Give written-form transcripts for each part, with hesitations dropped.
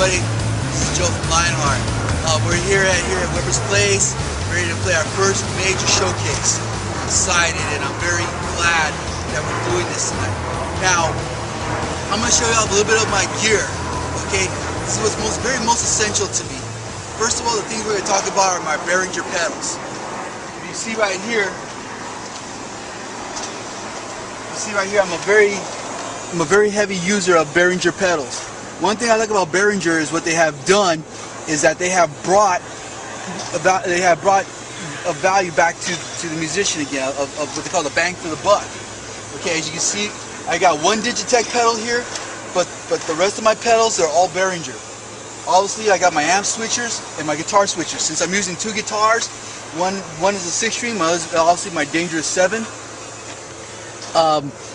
everybody, this is Joe from Lyonhart. We're here at Weber's Place, ready to play our first major showcase. I'm excited and I'm very glad that we're doing this tonight. Now, I'm going to show you all a little bit of my gear. Okay, this is what's most essential to me. First of all, the things we're going to talk about are my Behringer pedals. If you see right here, I'm a very heavy user of Behringer pedals. One thing I like about Behringer is what they have done is that they have brought a value back to the musician again of what they call the bang for the buck. Okay, as you can see, I got one Digitech pedal here, but the rest of my pedals are all Behringer. Obviously, I got my amp switchers and my guitar switchers. Since I'm using two guitars, one is a 6-string, my other, obviously my Dangerous 7.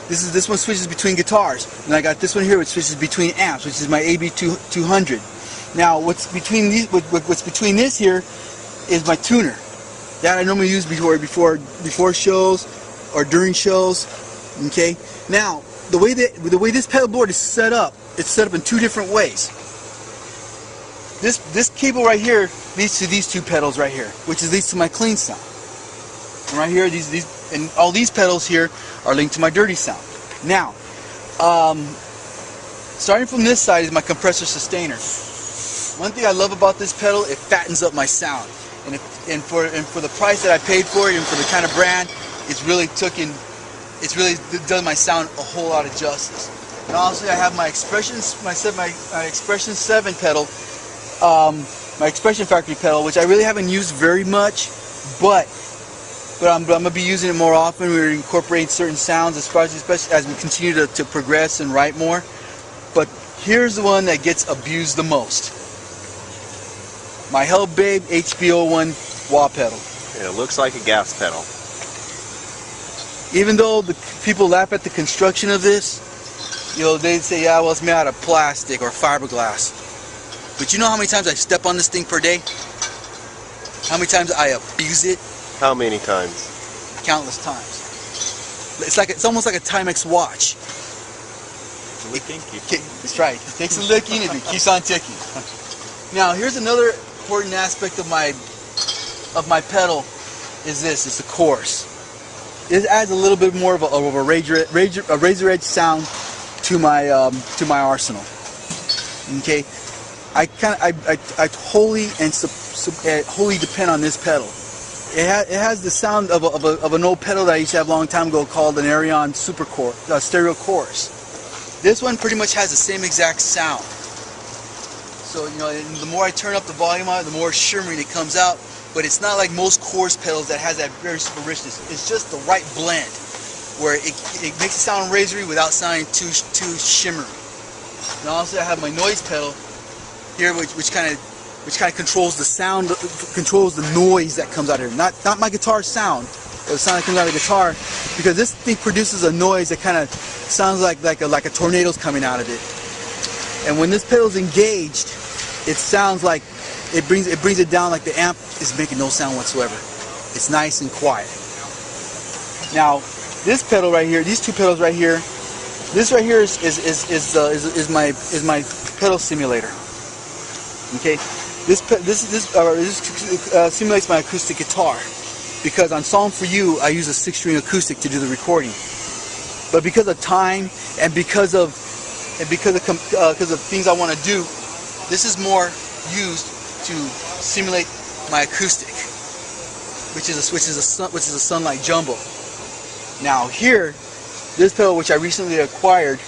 This one switches between guitars, and I got this one here which switches between amps, which is my AB200. Now, what's between this here is my tuner that I normally use before shows or during shows. Okay. Now, the way this pedal board is set up, it's set up in two different ways. This cable right here leads to these two pedals right here, which leads to my clean sound. And right here, and all these pedals here are linked to my dirty sound. Now, starting from this side is my compressor sustainer. One thing I love about this pedal, it fattens up my sound, and for the price that I paid for it, and for the kind of brand, it's really done my sound a whole lot of justice. And obviously, I have my Expression 7 pedal, my Expression Factory pedal, which I really haven't used very much, but I'm going to be using it more often. We're incorporating certain sounds, especially as we continue to progress and write more. But here's the one that gets abused the most. My Hell Babe HB01 wah pedal. Yeah, it looks like a gas pedal. Even though the people laugh at the construction of this, they say, yeah, well, it's made out of plastic or fiberglass. But you know how many times I step on this thing per day? How many times I abuse it? How many times? Countless times. It's almost like a Timex watch. That's right. It takes a licking and it keeps on ticking. Now, here's another important aspect of my pedal. It's the chorus. It adds a little bit more of a razor edge sound to my arsenal. Okay, I wholly depend on this pedal. It has the sound of an old pedal that I used to have a long time ago called an Arion stereo chorus. This one pretty much has the same exact sound. So the more I turn up the volume on it, the more shimmering it comes out. But it's not like most chorus pedals that has that very super richness. It's just the right blend where it makes it sound razory without sounding too shimmery. Now also I have my noise pedal here, which kind of controls the sound, controls the noise that comes out here. Not my guitar sound, or the sound that comes out of the guitar, because this thing produces a noise that kind of sounds like a tornado's coming out of it. And when this pedal's engaged, it sounds like it brings it down like the amp is making no sound whatsoever. It's nice and quiet. Now, this pedal right here, these two pedals right here, this right here is my pedal simulator. Okay, this simulates my acoustic guitar, because on Song for You I use a 6-string acoustic to do the recording. But because of time and because of things I want to do, this is more used to simulate my acoustic, which is a Sunlight Jumbo. Now here, this pedal which I recently acquired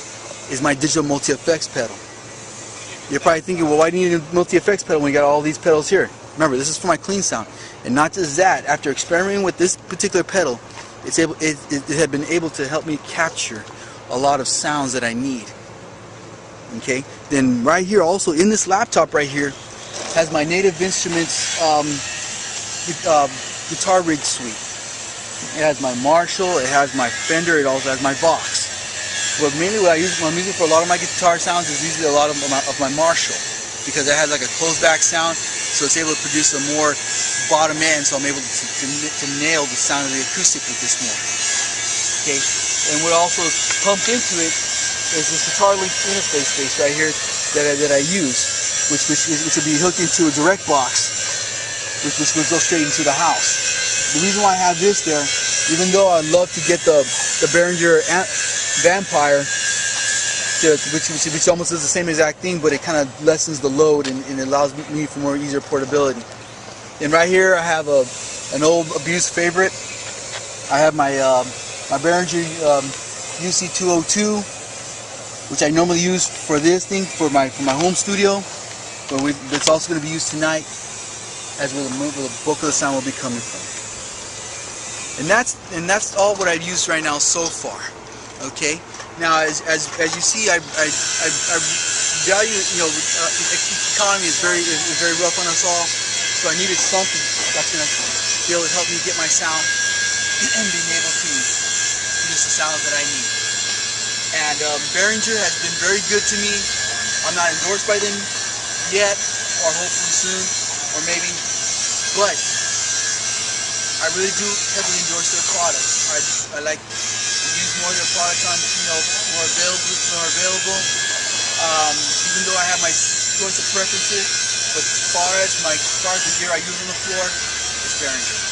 is my digital multi-effects pedal. You're probably thinking, well, why do you need a multi-effects pedal when you got all these pedals here? Remember, this is for my clean sound. And not just that, after experimenting with this particular pedal, it had been able to help me capture a lot of sounds that I need. Okay, then right here also in this laptop right here has my Native Instruments guitar rig suite. It has my Marshall, it has my Fender, it also has my Vox. But mainly what I'm using for a lot of my guitar sounds is usually a lot of my Marshall, because it has like a closed back sound, so it's able to produce a more bottom end, so I'm able to nail the sound of the acoustic with this more. Okay, and what also pumped into it is this guitar link interface base right here that I use. which will be hooked into a direct box, which will go straight into the house. The reason why I have this there, even though I love to get the Behringer Vampire, which almost does the same exact thing, but it kind of lessens the load and it allows me for more easier portability. And right here I have an old abused favorite. I have my my Behringer UC202, which I normally use for this thing for my home studio, but it's also going to be used tonight, as where the bulk of the sound will be coming from. And that's all what I've used right now so far. Okay. Now, as you see, I value, economy is very rough on us all, so I needed something that's going to be able to help me get my sound and being able to produce the sounds that I need. And Behringer has been very good to me. I'm not endorsed by them yet, or hopefully soon, or maybe, but I really do heavily endorse their products. I like to use more of their products on, more available. Even though I have my choice of preferences, but as far as the gear I use on the floor, it's Behringer.